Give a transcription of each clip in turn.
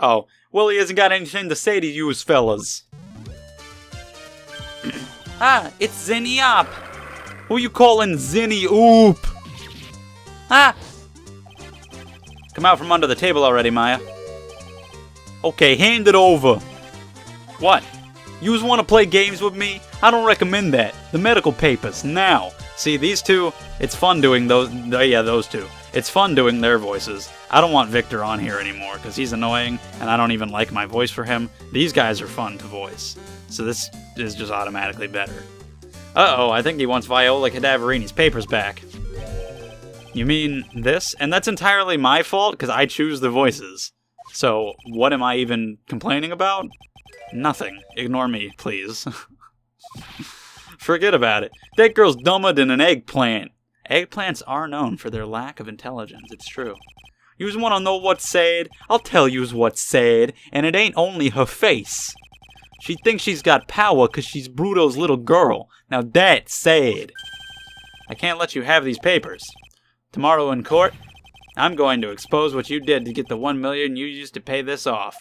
Oh, well, he hasn't got anything to say to you fellas. Ah, it's Zinny Up. Who you calling Zinny Oop? Ah! Come out from under the table already, Maya. Okay, hand it over. What? Yous want to play games with me? I don't recommend that. The medical papers, now. See, these two, it's fun doing those. Yeah, those two. It's fun doing their voices. I don't want Victor on here anymore because he's annoying and I don't even like my voice for him. These guys are fun to voice. So this is just automatically better. Uh-oh, I think he wants Viola Cadaverini's papers back. You mean this? And that's entirely my fault because I choose the voices. So what am I even complaining about? Nothing. Ignore me, please. Forget about it. That girl's dumber than an eggplant. Eggplants are known for their lack of intelligence, it's true. Yous wanna know what's sad? I'll tell yous what's sad, and it ain't only her face. She thinks she's got power cause she's Bruto's little girl. Now that's sad. I can't let you have these papers. Tomorrow in court, I'm going to expose what you did to get the $1 million you used to pay this off.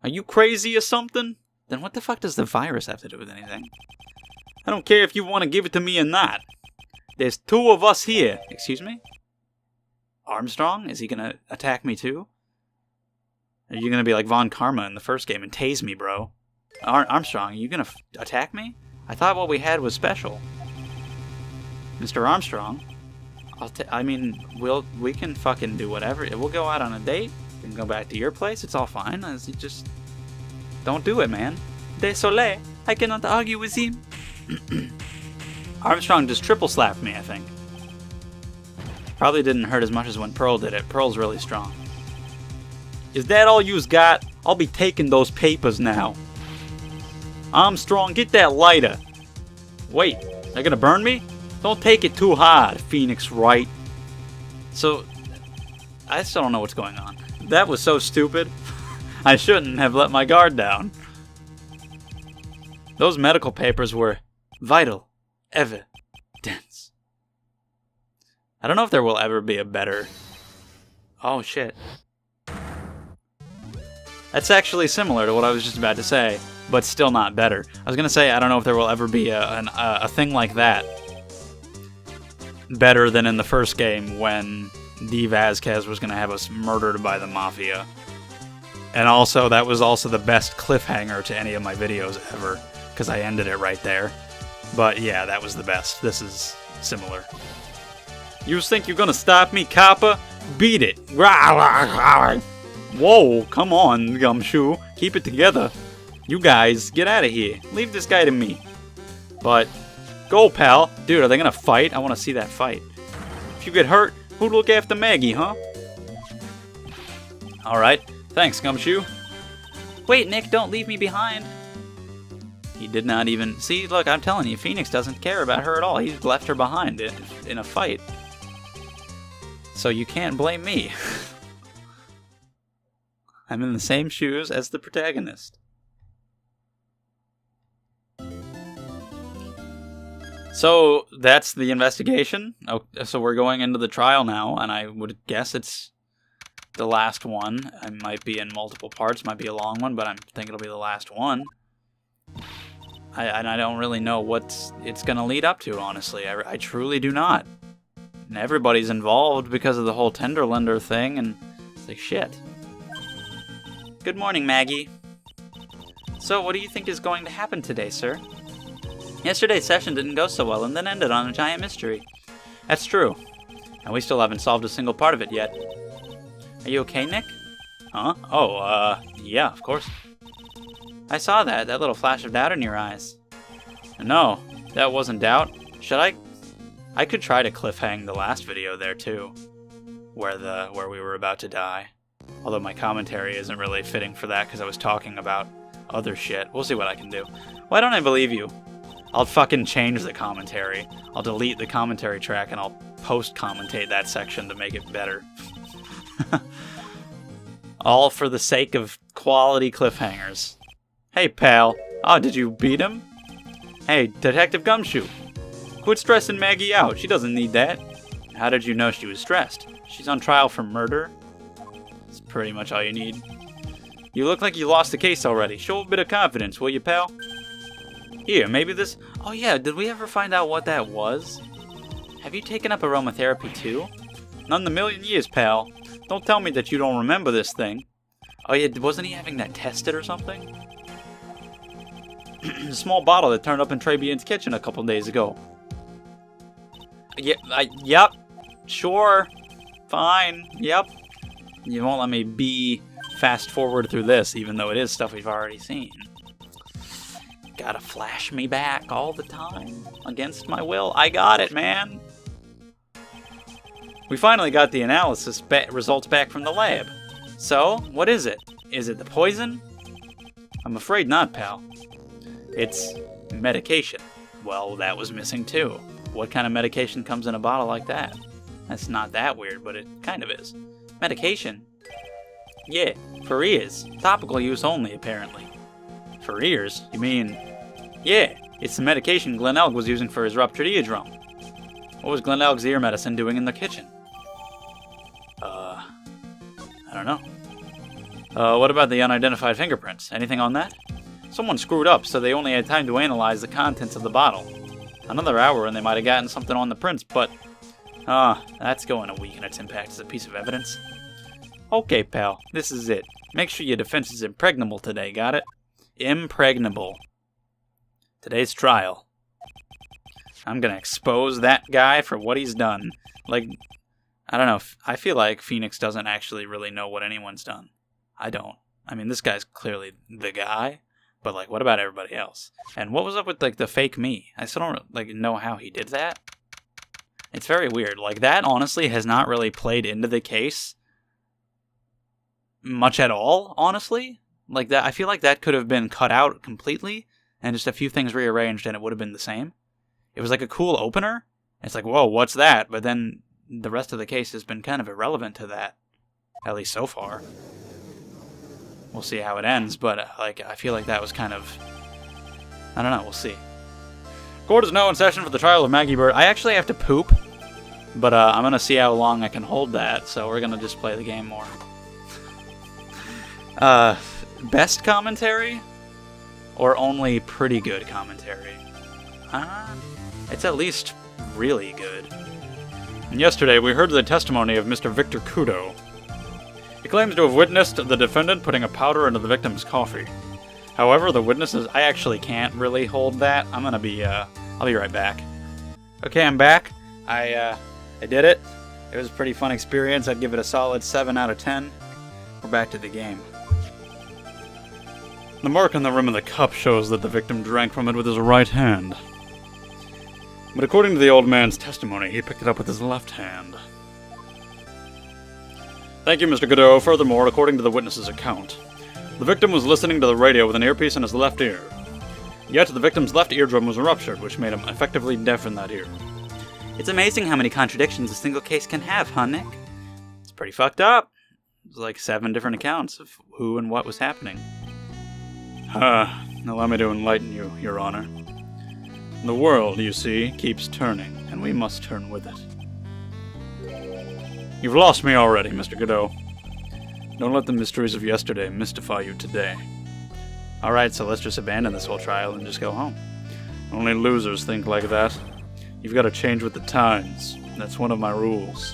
Are you crazy or something? Then what the fuck does the virus have to do with anything? I don't care if you want to give it to me or not. There's two of us here. Excuse me? Armstrong? Is he gonna attack me too? Are you gonna be like Von Karma in the first game and tase me, bro? Armstrong, are you gonna attack me? I thought what we had was special. Mr. Armstrong, I mean, we can fucking do whatever. We'll go out on a date. We can go back to your place. It's all fine. You just don't do it, man. Désolé, I cannot argue with him. Armstrong just triple slapped me, I think. Probably didn't hurt as much as when Pearl did it. Pearl's really strong. Is that all you's got? I'll be taking those papers now. Armstrong, get that lighter. Wait, they're gonna burn me? Don't take it too hard, Phoenix Wright. So, I still don't know what's going on. That was so stupid. I shouldn't have let my guard down. Those medical papers were vital evidence. I don't know if there will ever be a better... Oh, shit. That's actually similar to what I was just about to say, but still not better. I was going to say, I don't know if there will ever be a thing like that better than in the first game when D. Vasquez was going to have us murdered by the Mafia. And also, that was also the best cliffhanger to any of my videos ever, because I ended it right there. But yeah, that was the best. This is similar. You think you're going to stop me, copper? Beat it. Whoa, come on, Gumshoe. Keep it together. You guys, get out of here. Leave this guy to me. But, go, pal. Dude, are they going to fight? I want to see that fight. If you get hurt, who'd look after Maggie, huh? Alright. Thanks, Gumshoe. Wait, Nick, don't leave me behind. He did not even... See, look, I'm telling you, Phoenix doesn't care about her at all. He's left her behind in a fight. So you can't blame me. I'm in the same shoes as the protagonist. So, that's the investigation. Oh, so we're going into the trial now, and I would guess it's the last one. I might be in multiple parts, might be a long one, but I think it'll be the last one. I don't really know what it's going to lead up to, honestly. I truly do not. And everybody's involved because of the whole Tenderlander thing, and it's like, shit. Good morning, Maggie. So, what do you think is going to happen today, sir? Yesterday's session didn't go so well and then ended on a giant mystery. That's true. And we still haven't solved a single part of it yet. Are you okay, Nick? Huh? Oh, yeah, of course. I saw that little flash of doubt in your eyes. No, that wasn't doubt. Should I could try to cliffhang the last video there, too. Where we were about to die. Although my commentary isn't really fitting for that because I was talking about other shit. We'll see what I can do. Why don't I believe you? I'll fucking change the commentary. I'll delete the commentary track and I'll post-commentate that section to make it better. All for the sake of quality cliffhangers. Hey, pal. Oh, did you beat him? Hey, Detective Gumshoe. Quit stressing Maggie out. She doesn't need that. How did you know she was stressed? She's on trial for murder? That's pretty much all you need. You look like you lost the case already. Show a bit of confidence, will you, pal? Here, maybe this... Oh yeah, did we ever find out what that was? Have you taken up aromatherapy too? Not in a million years, pal. Don't tell me that you don't remember this thing. Oh yeah, wasn't he having that tested or something? A small bottle that turned up in Tribulations' kitchen a couple days ago. Yeah, yep. Sure. Fine. Yep. You won't let me fast forward through this, even though it is stuff we've already seen. Gotta flash me back all the time. Against my will. I got it, man. We finally got the analysis results back from the lab. So, what is it? Is it the poison? I'm afraid not, pal. It's medication. Well, that was missing too. What kind of medication comes in a bottle like that? That's not that weird, but it kind of is. Medication? Yeah, for ears. Topical use only, apparently. For ears? You mean... Yeah, it's the medication Glenelg was using for his ruptured eardrum. What was Glenelg's ear medicine doing in the kitchen? I don't know. What about the unidentified fingerprints? Anything on that? Someone screwed up, so they only had time to analyze the contents of the bottle. Another hour and they might have gotten something on the prints, but... that's going to weaken its impact as a piece of evidence. Okay, pal, this is it. Make sure your defense is impregnable today, got it? Impregnable. Today's trial. I'm gonna expose that guy for what he's done. Like, I don't know, I feel like Phoenix doesn't actually really know what anyone's done. I don't. I mean, this guy's clearly the guy, but, like, what about everybody else? And what was up with, like, the fake me? I still don't, like, know how he did that. It's very weird. Like, that honestly has not really played into the case much at all, honestly. Like, that, I feel like that could have been cut out completely, and just a few things rearranged, and it would have been the same. It was like a cool opener. It's like, whoa, what's that? But then the rest of the case has been kind of irrelevant to that, at least so far. We'll see how it ends, but like I feel like that was kind of... I don't know, we'll see. Court is now in session for the trial of Maggie Bird. I actually have to poop, but I'm going to see how long I can hold that, so we're going to just play the game more. Best commentary? Or only pretty good commentary? It's at least really good. And yesterday, we heard the testimony of Mr. Victor Kudo. He claims to have witnessed the defendant putting a powder into the victim's coffee. However, the witnesses... I actually can't really hold that. I'm gonna be, I'll be right back. Okay, I'm back. I did it. It was a pretty fun experience. I'd give it a solid 7 out of 10. We're back to the game. The mark on the rim of the cup shows that the victim drank from it with his right hand. But according to the old man's testimony, he picked it up with his left hand. Thank you, Mr. Godot. Furthermore, according to the witness's account, the victim was listening to the radio with an earpiece in his left ear. Yet, the victim's left eardrum was ruptured, which made him effectively deaf in that ear. It's amazing how many contradictions a single case can have, huh, Nick? It's pretty fucked up. There's like 7 different accounts of who and what was happening. Allow me to enlighten you, Your Honor. The world, you see, keeps turning, and we must turn with it. You've lost me already, Mr. Godot. Don't let the mysteries of yesterday mystify you today. Alright, so let's just abandon this whole trial and just go home. Only losers think like that. You've got to change with the times. That's one of my rules.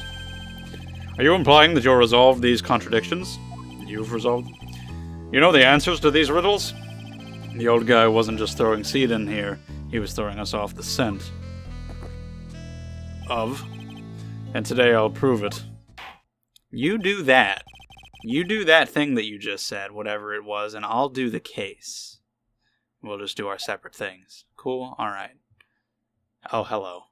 Are you implying that you'll resolve these contradictions? You've resolved? You know the answers to these riddles? The old guy wasn't just throwing seed in here, he was throwing us off the scent. Of. And today I'll prove it. You do that. You do that thing that you just said, whatever it was, and I'll do the case. We'll just do our separate things. Cool? Alright. Oh, hello.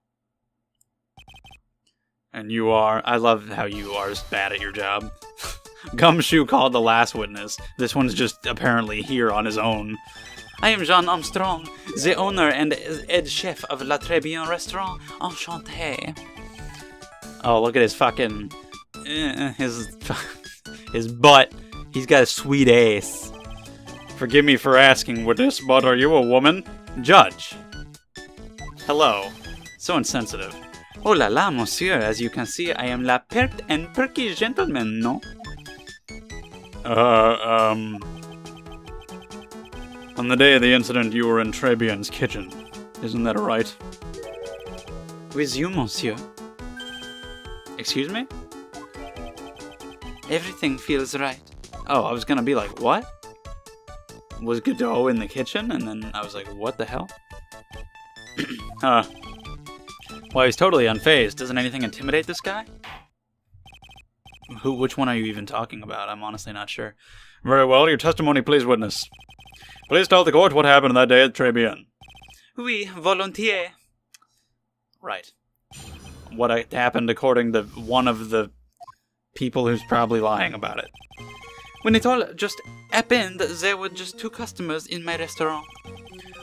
And you are... I love how you are bad at your job. Gumshoe called the last witness. This one's just apparently here on his own. I am Jean Armstrong, the owner and head chef of La Très Bien Restaurant. Enchanté. Oh, look at his fucking... his butt. He's got a sweet ass. Forgive me for asking, witness, but are you a woman? Judge. Hello. So insensitive. Oh la la, monsieur. As you can see, I am la pert and perky gentleman, no? On the day of the incident, you were in Tribulations' kitchen. Isn't that right? With you, monsieur. Excuse me? Everything feels right. Oh, I was gonna be like, what? Was Godot in the kitchen? And then I was like, what the hell? Well, he's totally unfazed. Doesn't anything intimidate this guy? Which one are you even talking about? I'm honestly not sure. Very well, your testimony, please, witness. Please tell the court what happened that day at Tribune. Oui, volontiers. Right. What happened according to one of the people who's probably lying about it. When it all just happened, there were just 2 customers in my restaurant.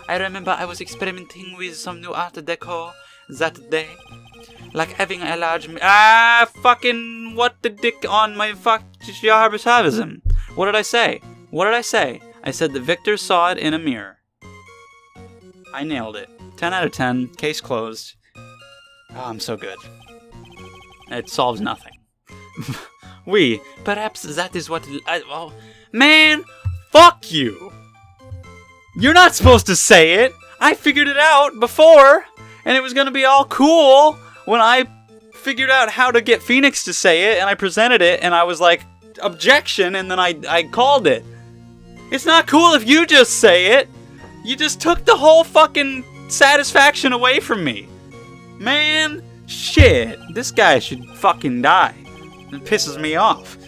I remember I was experimenting with some new art decor that day. Like having a large... fucking... What the dick on my fuck-jarvism? What did I say? What did I say? I said that Victor saw it in a mirror. I nailed it. 10 out of 10. Case closed. Oh, I'm so good. It solves nothing. Oui, perhaps that is what... oh, man! Fuck you! You're not supposed to say it! I figured it out before, and it was gonna be all cool when I figured out how to get Phoenix to say it, and I presented it, and I was like, objection, and then I called it. It's not cool if you just say it! You just took the whole fucking satisfaction away from me. Man, shit, this guy should fucking die. It pisses me off.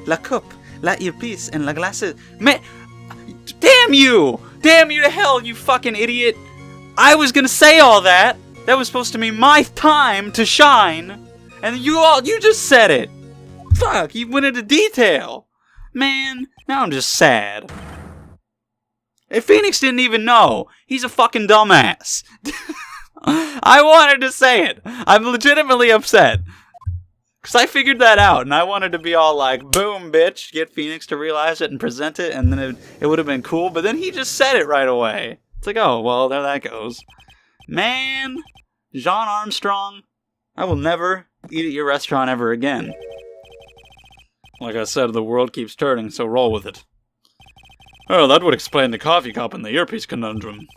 La coupe, la earpiece, and la glasses. Man, damn you! Damn you to hell, you fucking idiot! I was gonna say all that. That was supposed to be my time to shine, and you just said it. Fuck, you went into detail. Man, now I'm just sad. If Phoenix didn't even know, he's a fucking dumbass. I wanted to say it. I'm legitimately upset. Because I figured that out, and I wanted to be all like, boom, bitch, get Phoenix to realize it and present it, and then it would have been cool, but then he just said it right away. It's like, oh, well, there that goes. Man, Jean Armstrong, I will never eat at your restaurant ever again. Like I said, the world keeps turning, so roll with it. Oh, that would explain the coffee cup and the earpiece conundrum.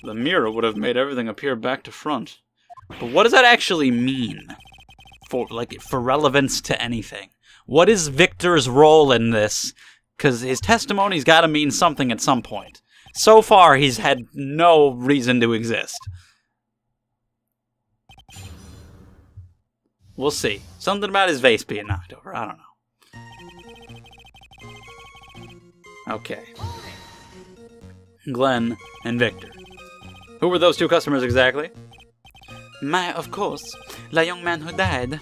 The mirror would have made everything appear back to front. But what does that actually mean? For relevance to anything. What is Victor's role in this? Because his testimony's got to mean something at some point. So far, he's had no reason to exist. We'll see. Something about his vase being knocked over. I don't know. Okay. Glenn and Victor. Who were those 2 customers exactly? My, of course, la young man who died,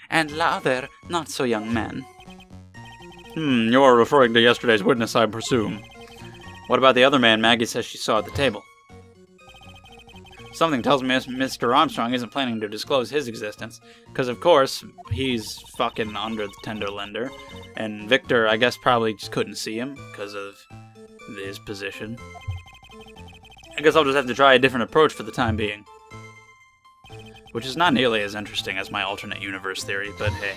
and la other not-so-young man. You're referring to yesterday's witness, I presume. What about the other man Maggie says she saw at the table? Something tells me Mr. Armstrong isn't planning to disclose his existence, because of course, he's fucking under the Tenderlander, and Victor, I guess, probably just couldn't see him, because of his position. I guess I'll just have to try a different approach for the time being. Which is not nearly as interesting as my alternate universe theory, but hey.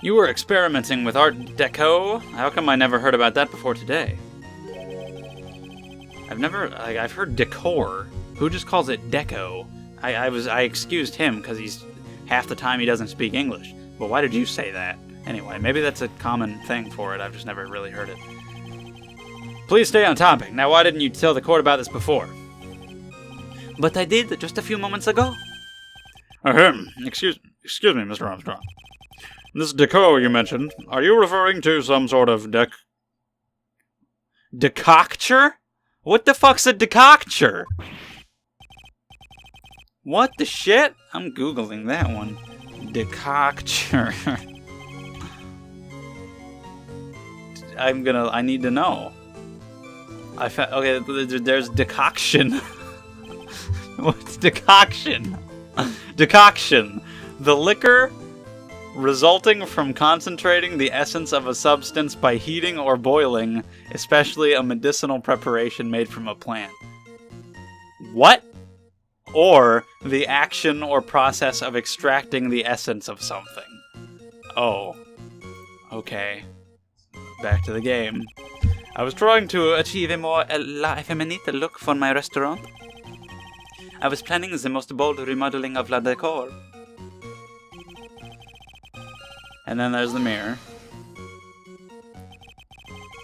You were experimenting with Art Deco? How come I never heard about that before today? I've heard decor. Who just calls it deco? I excused him because he's half the time he doesn't speak English. But why did you say that? Anyway, maybe that's a common thing for it. I've just never really heard it. Please stay on topic. Now, why didn't you tell the court about this before? But I did just a few moments ago. Excuse me, Mr. Armstrong. This deco you mentioned, are you referring to some sort of decocture? What the fuck's a decocture? What the shit? I'm Googling that one. Decocture. I need to know. Okay, there's decoction. What's decoction? Decoction. The liquor resulting from concentrating the essence of a substance by heating or boiling, especially a medicinal preparation made from a plant. What? Or the action or process of extracting the essence of something. Oh. Okay. Back to the game. I was trying to achieve a more effeminate look for my restaurant. I was planning the most bold remodeling of la decor. And then there's the mirror.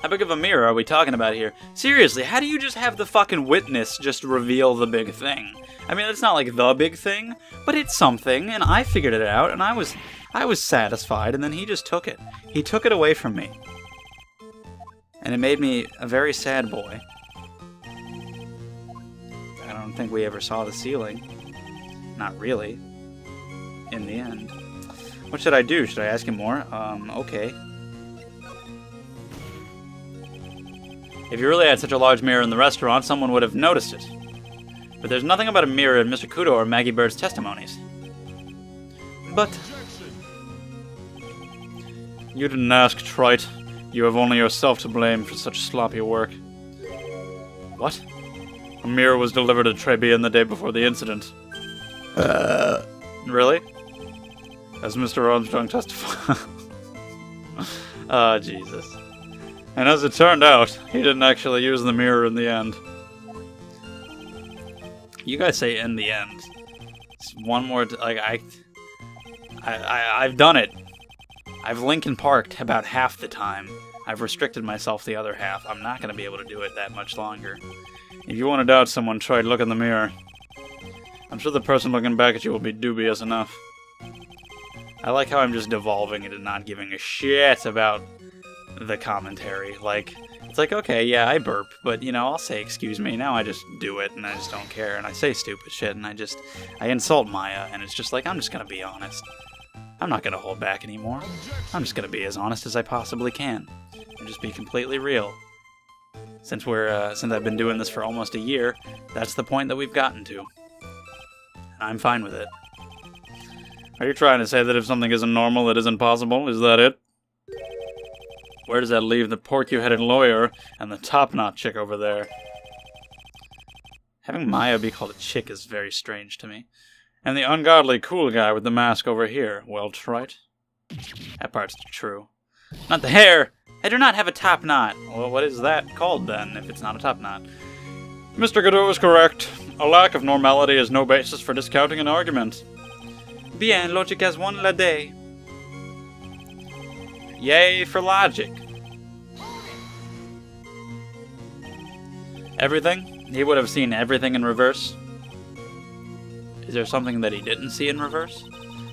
How big of a mirror are we talking about here? Seriously, how do you just have the fucking witness just reveal the big thing? I mean, it's not like the big thing, but it's something, and I figured it out, and I was satisfied, and then he just took it. He took it away from me. And it made me a very sad boy. I don't think we ever saw the ceiling. Not really. In the end. What should I do? Should I ask him more? Okay. If you really had such a large mirror in the restaurant, someone would have noticed it. But there's nothing about a mirror in Mr. Kudo or Maggie Bird's testimonies. But... You didn't ask, Wright. You have only yourself to blame for such sloppy work. What? A mirror was delivered to Tribulations the day before the incident. Really? As Mr. Armstrong testified. Ah, Jesus. And as it turned out, he didn't actually use the mirror in the end. You guys say in the end. It's one more... I've done it. I've Linkin Parked about half the time. I've restricted myself the other half. I'm not going to be able to do it that much longer. If you want to doubt someone, try to look in the mirror. I'm sure the person looking back at you will be dubious enough. I like how I'm just devolving into not giving a shit about the commentary. Like, it's like, okay, yeah, I burp, but, you know, I'll say excuse me. Now I just do it, and I just don't care, and I say stupid shit, and I insult Maya, and it's just like, I'm just going to be honest. I'm not going to hold back anymore. I'm just going to be as honest as I possibly can. And just be completely real. Since I've been doing this for almost a year, that's the point that we've gotten to. And I'm fine with it. Are you trying to say that if something isn't normal, it isn't possible? Is that it? Where does that leave the porky-headed lawyer and the top-knot chick over there? Having Maya be called a chick is very strange to me. And the ungodly cool guy with the mask over here. Well, Wright. That part's true. Not the hair! I do not have a top knot. Well, what is that called, then, if it's not a top knot? Mr. Godot is correct. A lack of normality is no basis for discounting an argument. Bien, logic has won la day. Yay for logic. Everything? He would have seen everything in reverse. Is there something that he didn't see in reverse?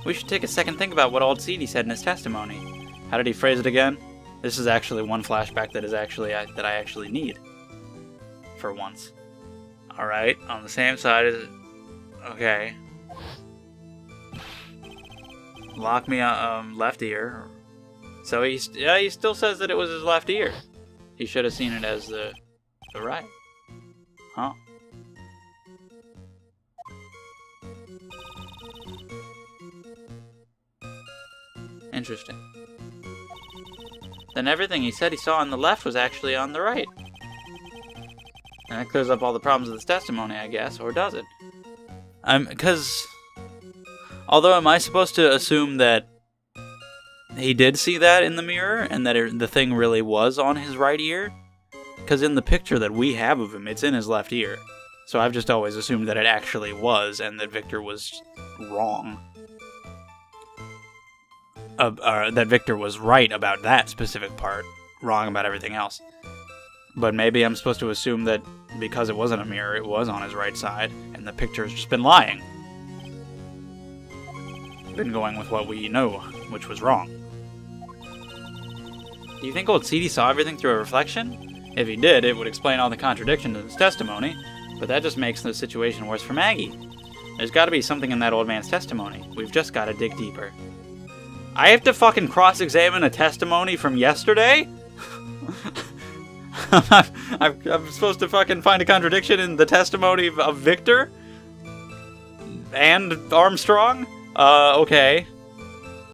We should take a second think about what old CD said in his testimony. How did he phrase it again? This is actually one flashback that I actually need. For once. Alright, on the same side as... Okay. Lock me left ear. So he still says that it was his left ear. He should have seen it as the right. Huh? Interesting. Then everything he said he saw on the left was actually on the right. And that clears up all the problems of this testimony, I guess, or does it? Because... Although, am I supposed to assume that he did see that in the mirror, and that the thing really was on his right ear? Because in the picture that we have of him, it's in his left ear. So I've just always assumed that it actually was, and that Victor was wrong. That Victor was right about that specific part, wrong about everything else. But maybe I'm supposed to assume that because it wasn't a mirror, it was on his right side, and the picture has just been lying. Been going with what we know, which was wrong. Do you think old CD saw everything through a reflection? If he did, it would explain all the contradictions in his testimony, but that just makes the situation worse for Maggie. There's got to be something in that old man's testimony. We've just got to dig deeper. I have to fucking cross-examine a testimony from yesterday? I'm supposed to fucking find a contradiction in the testimony of Victor? And Armstrong? Okay.